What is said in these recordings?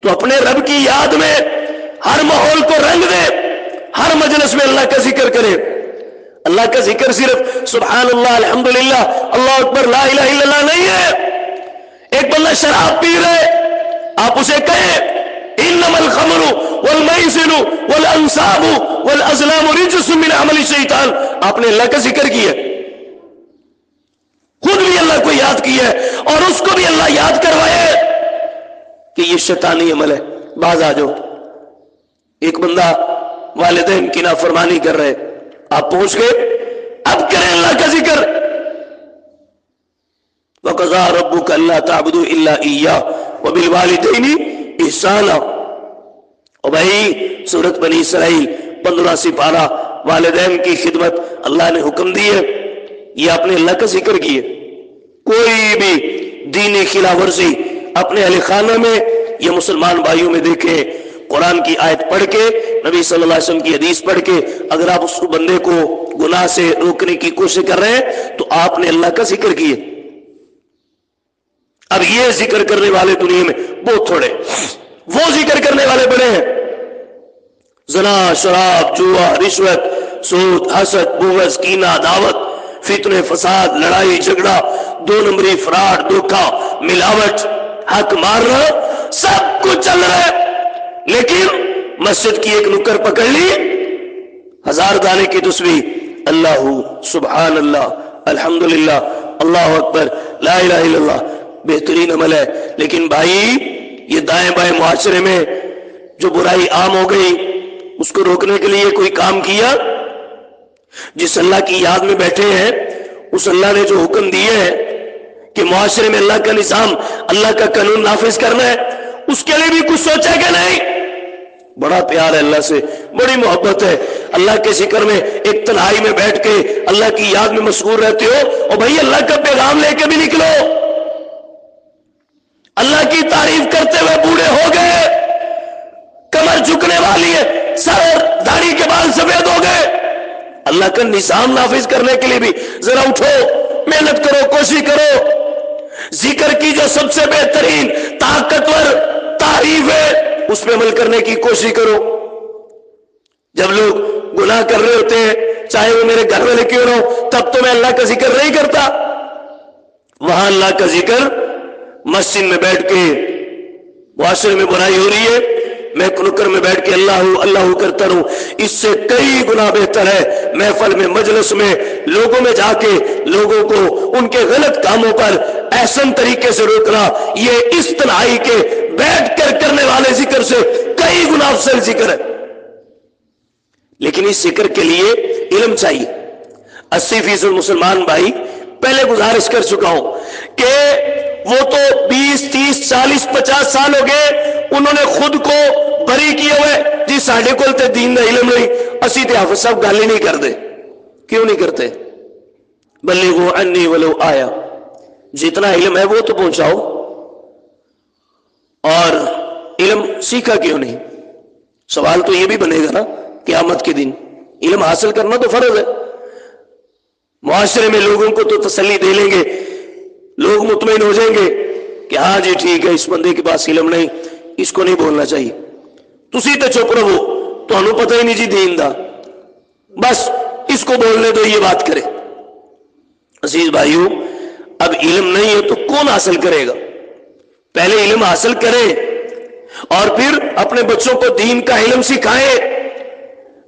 تو اپنے رب کی یاد میں ہر ماحول کو رنگ دے، ہر مجلس میں اللہ کا ذکر کرے۔ اللہ کا ذکر صرف سبحان اللہ، الحمدللہ، اللہ اکبر، لا الہ الا اللہ نہیں ہے۔ ایک بندہ شراب پی رہے، آپ اسے کہیں انما الخمر والمیسر والانصاب والازلام رجس من عمل الشیطان، آپ نے اللہ کا ذکر کیا، خود بھی اللہ کو یاد کیا ہے اور اس کو بھی اللہ یاد کروائے کہ یہ شیطانی عمل ہے، باز آ جاؤ۔ ایک بندہ والدین کی نافرمانی کر رہے، آپ پہنچ گئے، اب کریں اللہ کا ذکر۔ وَقَضَىٰ رَبُّكَ أَلَّا تَعْبُدُوا إِلَّا إِيَّاهُ وَبِالْوَالِدَيْنِ إِحْسَانًا۔ اور بھائی سورۃ بنی اسرائیل 15 سپارہ، والدین کی خدمت اللہ نے حکم دی ہے، یہ آپ نے اللہ کا ذکر کیے۔ کوئی بھی دینی خلاف ورزی اپنے اہل خانہ میں یا مسلمان بھائیوں میں دیکھیں، قرآن کی آیت پڑھ کے، نبی صلی اللہ علیہ وسلم کی حدیث پڑھ کے اگر آپ اس بندے کو گناہ سے روکنے کی کوشش کر رہے ہیں تو آپ نے اللہ کا ذکر کیے۔ اب یہ ذکر کرنے والے دنیا میں بہت تھوڑے، وہ ذکر کرنے والے بڑے ہیں۔ زنا، شراب، جوا، رشوت، سود، حسد، بغض، کینہ، عداوت، فتنے، فساد، لڑائی جھگڑا، 2 نمبری، فراڈ، دھوکہ، ملاوٹ، حق مارنا، سب کچھ چل رہا ہے۔ لیکن مسجد کی ایک نکر پکڑ لی، 1000 دانے کی تسبیح، اللہ سبحان اللہ، الحمدللہ، اللہ اکبر، لا الہ الا اللہ، بہترین عمل ہے۔ لیکن بھائی یہ دائیں بائیں معاشرے میں جو برائی عام ہو گئی، اس کو روکنے کے لیے کوئی کام کیا؟ جس اللہ کی یاد میں بیٹھے ہیں، اس اللہ نے جو حکم دیے ہیں کہ معاشرے میں اللہ کا نظام، اللہ کا قانون نافذ کرنا ہے، اس کے لیے بھی کچھ سوچا کہ نہیں؟ بڑا پیار ہے اللہ سے، بڑی محبت ہے۔ اللہ کے ذکر میں ایک تنہائی میں بیٹھ کے اللہ کی یاد میں مشغول رہتے ہو، اور بھائی اللہ کا پیغام لے کے بھی نکلو۔ اللہ کی تعریف کرتے ہوئے بوڑھے ہو گئے، کمر جھکنے والی ہے، سر داڑھی کے بال سفید ہو گئے، اللہ کا نظام نافذ کرنے کے لیے بھی ذرا اٹھو، محنت کرو، کوشش کرو۔ ذکر کی جو سب سے بہترین طاقتور تعریف ہے، اس پہ عمل کرنے کی کوشش کرو۔ جب لوگ گناہ کر رہے ہوتے ہیں، چاہے وہ میرے گھر والے کیوں نہ ہو، تب تو میں اللہ کا ذکر نہیں کرتا۔ وہاں اللہ کا ذکر، مسجد میں بیٹھ کے معاشرے میں برائی ہو رہی ہے، میں نکر میں بیٹھ کے اللہ اللہ کرتا رہوں، اس سے کئی گنا بہتر ہے محفل میں، مجلس میں، لوگوں میں جا کے لوگوں کو ان کے غلط کاموں پر احسن طریقے سے روکنا۔ یہ اس تنہائی کے بیٹھ کر کرنے والے ذکر سے کئی گنا افضل ذکر ہے۔ لیکن اس ذکر کے لیے علم چاہیے۔ 80% مسلمان بھائی پہلے گزارش کر چکا ہوں کہ وہ تو 20 30 40 50 سال ہو گئے، انہوں نے خود کو بری کیے ہوئے، جی ساڑھے کول تے دین دا علم نہیں، اسی تے حافظ صاحب گالی نہیں کرتے۔ کیوں نہیں کرتے؟ بلغوا عنی ولو آیا، جتنا علم ہے وہ تو پہنچاؤ۔ اور علم سیکھا کیوں نہیں؟ سوال تو یہ بھی بنے گا نا قیامت کے دن، علم حاصل کرنا تو فرض ہے۔ معاشرے میں لوگوں کو تو تسلی دے لیں گے، لوگ مطمئن ہو جائیں گے کہ ہاں جی ٹھیک ہے، اس بندے کے پاس علم نہیں، اس کو نہیں بولنا چاہیے، تسی تے چپ رہو، تانوں پتہ ہی نہیں جی دین دا، بس اس کو بولنے دو، یہ بات کرے۔ عزیز بھائیو، اب علم نہیں ہے تو کون حاصل کرے گا؟ پہلے علم حاصل کرے اور پھر اپنے بچوں کو دین کا علم سکھائے۔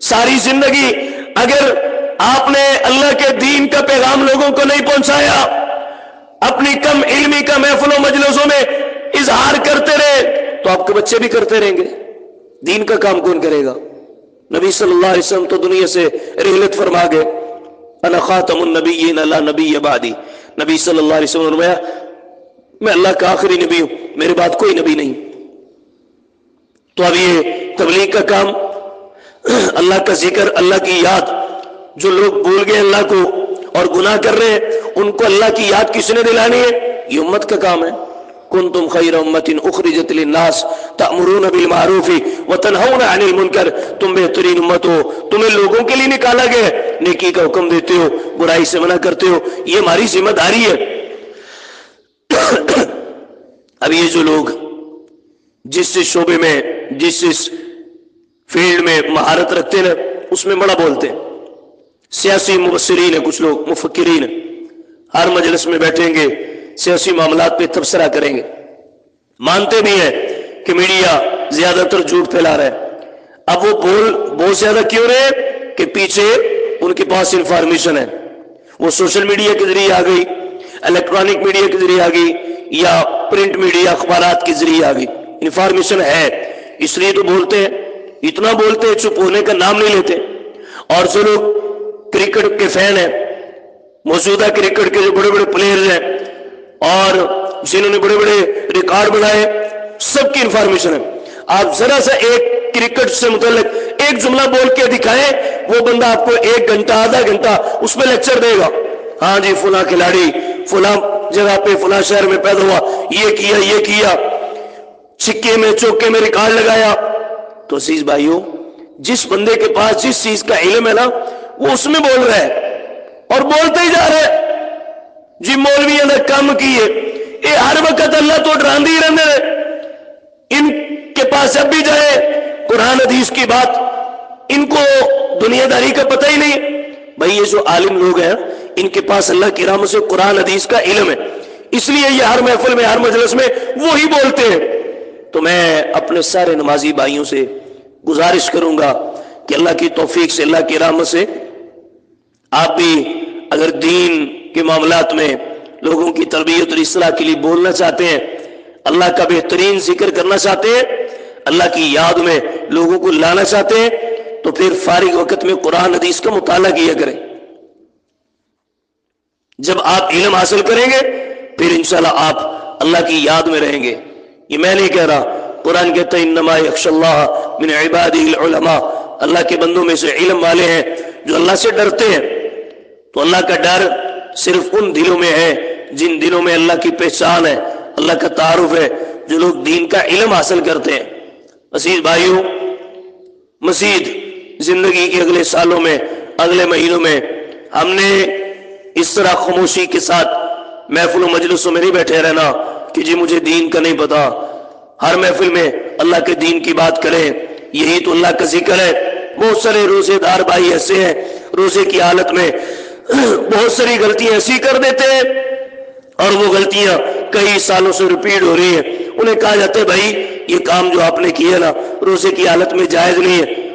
ساری زندگی اگر آپ نے اللہ کے دین کا پیغام لوگوں کو نہیں پہنچایا، اپنی کم علمی کا محفل و مجلسوں میں اظہار کرتے رہے، تو آپ کے بچے بھی کرتے رہیں گے۔ دین کا کام کون کرے گا؟ نبی صلی اللہ علیہ وسلم تو دنیا سے رحلت فرما گئے، انا خاتم النبیین لا نبی بعدی، نبی صلی اللہ علیہ وسلم نے فرمایا میں اللہ کا آخری نبی ہوں، میرے بعد کوئی نبی نہیں۔ تو اب یہ تبلیغ کا کام، اللہ کا ذکر، اللہ کی یاد، جو لوگ بھول گئے اللہ کو اور گناہ کر رہے ہیں، ان کو اللہ کی یاد کس نے دلانی ہے؟ یہ امت کا کام ہے۔ کنتم خیر امت اخرجت للناس تأمرون بالمعروف وتنہون عن المنکر، تم بہترین امت ہو، تمہیں لوگوں کے لیے نکالا گیا ہے، نیکی کا حکم دیتے ہو، برائی سے منع کرتے ہو، یہ ہماری ذمہ داری ہے۔ اب یہ جو لوگ जिस शोबे में जिस फील्ड में महारत रखते हैं ना, उसमें बड़ा बोलते हैं। सियासी मुबस्सिरीन है, कुछ लोग मुफक्किरीन है, हर मजलिस में बैठेंगे, सियासी मामलात पे तबसरा करेंगे, मानते भी हैं कि मीडिया ज्यादातर झूठ फैला रहा है। अब वो बोल बहुत ज्यादा क्यों रहे कि पीछे उनके पास इंफॉर्मेशन है, वो सोशल मीडिया के जरिए आ गई, इलेक्ट्रॉनिक मीडिया के जरिए आ गई, या प्रिंट मीडिया अखबारात के जरिए आ गई, इंफॉर्मेशन है इसलिए तो बोलते हैं। इतना बोलते हैं, चुप होने का नाम नहीं लेते। और जो लोग क्रिकेट के फैन हैं, मौजूदा क्रिकेट के जो बड़े बड़े प्लेयर्स हैं और जिन्होंने बड़े बड़े रिकॉर्ड बनाए, सबकी इंफॉर्मेशन है। आप जरा सा एक क्रिकेट से मुतल्लिक एक जुमला बोल के दिखाएं, वो बंदा आपको 1 घंटा आधा घंटा उसमें लेक्चर देगा। हाँ जी, फुला खिलाड़ी फुला जगह पे फुला शहर में पैदा हुआ, ये किया, छिक्के में चौके में रिकॉर्ड लगाया। तो अजीज भाइयों, जिस बंदे के पास जिस चीज का इल्म है ना, वो उसमें बोल रहा है और बोलते ही जा रहे हैं। जी मौलवियों ने कम किए, ये हर वक्त अल्लाह तो डरांदी ही रहने रहे। इनके पास जब भी जाए कुरान हदीस की बात, इनको दुनियादारी का पता ही नहीं। भाई ये जो आलिम लोग हैं, इनके पास अल्लाह की रहमत से कुरान हदीस का इल्म है, इसलिए ये हर महफिल में हर मजलिस में वो ही बोलते हैं। तो मैं अपने सारे नमाजी भाइयों से गुजारिश करूंगा कि अल्लाह की तौफीक से, अल्लाह की रहमत से आप भी अगर दीन के मामलात में लोगों की तरबियत और इस्लाह के लिए बोलना चाहते हैं, अल्लाह का बेहतरीन जिक्र करना चाहते हैं, अल्लाह की याद में लोगों को लाना चाहते हैं, तो फिर फारिग वक्त में कुरान हदीस का मुताला किया करें। जब आप इल्म हासिल करेंगे फिर इंशाल्लाह आप अल्लाह की याद में रहेंगे। ये मैं नहीं कह रहा, कुरान कहता है इन्नमा यख्शल्लाह मिन इबादिहिल उलमा, अल्लाह के बंदों में से इल्म वाले हैं जो अल्लाह से डरते हैं। तो अल्लाह का डर सिर्फ उन दिलों में है जिन दिलों में अल्लाह की पहचान है, अल्लाह का तारुफ है, जो लोग दीन का इल्म हासिल करते हैं। अजीज भाइयों, मजीद जिंदगी के अगले सालों में, अगले महीनों में हमने इस तरह खामोशी के साथ महफिल मजलिसों में नहीं बैठे रहना कि जी मुझे दीन का नहीं पता। हर महफिल में अल्लाह के दीन की बात करें, यही तो अल्लाह का जिक्र है। बहुत सारे रोजेदार भाई ऐसे हैं, रोजे की हालत में बहुत सारी गलतियां ऐसी कर देते हैं और वो गलतियां कई सालों से रिपीट हो रही हैं। उन्हें कहा जाता है भाई ये काम जो आपने किया ना रोजे की हालत में जायज नहीं है।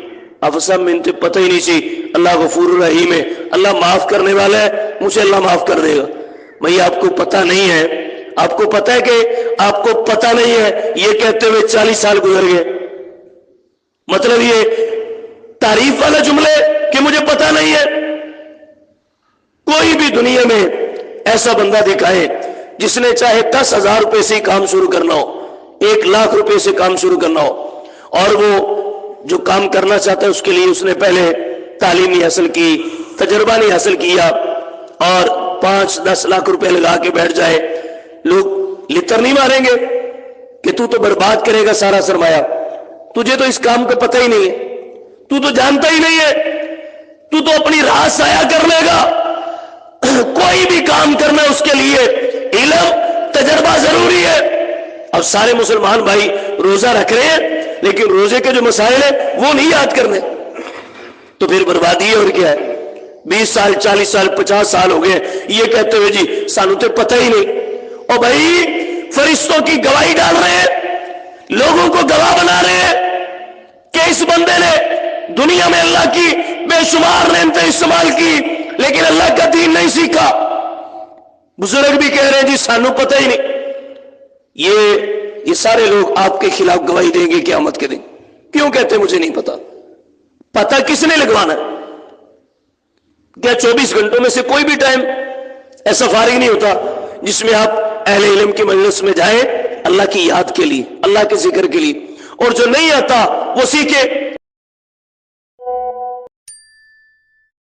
आप सब मिनते पता ही नहीं सी, अल्लाह गफूर रहीम है, अल्लाह माफ करने वाला है, मुझे अल्लाह माफ कर देगा। भाई आपको पता नहीं है, आपको पता है कि आपको पता नहीं है, ये कहते हुए 40 साल गुजर गए। मतलब ये तारीफ वाला जुमले कि मुझे पता नहीं है। कोई भी दुनिया में ऐसा बंदा दिखाए जिसने चाहे 10,000 रुपए से काम शुरू करना हो, 1 लाख रुपए से काम शुरू करना हो, और वो जो काम करना चाहता है उसके लिए उसने पहले तालीम नहीं हासिल की, तजर्बा नहीं हासिल किया, और 5-10 लाख रुपए लगा के बैठ जाए, लोग लितर नहीं मारेंगे कि तू तो बर्बाद करेगा सारा सरमाया, तुझे तो इस काम का पता ही नहीं है, तू तो जानता ही नहीं है, तू तो अपनी राह साया कर लेगा। कोई भी काम करना उसके लिए इल्म तजर्बा जरूरी है। अब सारे मुसलमान भाई रोजा रख रहे हैं लेकिन रोजे के जो मसाइल है वो नहीं याद करने, तो फिर बर्बादी है। और क्या है, 20 साल 40 साल 50 साल हो गए ये कहते हुए जी सानू तो पता ही नहीं। और भाई फरिश्तों की गवाही डाल रहे हैं, लोगों को गवाह बना रहे हैं कि इस बंदे ने दुनिया में अल्लाह की बेशुमार नेमतें इस्तेमाल की लेकिन अल्लाह का दीन नहीं सीखा। बुजुर्ग भी कह रहे हैं जी सानू पता ही नहीं। ये सारे लोग आपके खिलाफ गवाही देंगे क़यामत के दिन। क्यों कहते मुझे नहीं पता? पता किसने लगवाना है? क्या 24 घंटों में से कोई भी टाइम ऐसा फारिग नहीं होता जिसमें आप अहले इल्म की मजलिस में जाएं अल्लाह की याद के लिए, अल्लाह के जिक्र के लिए, और जो नहीं आता वो सीखे।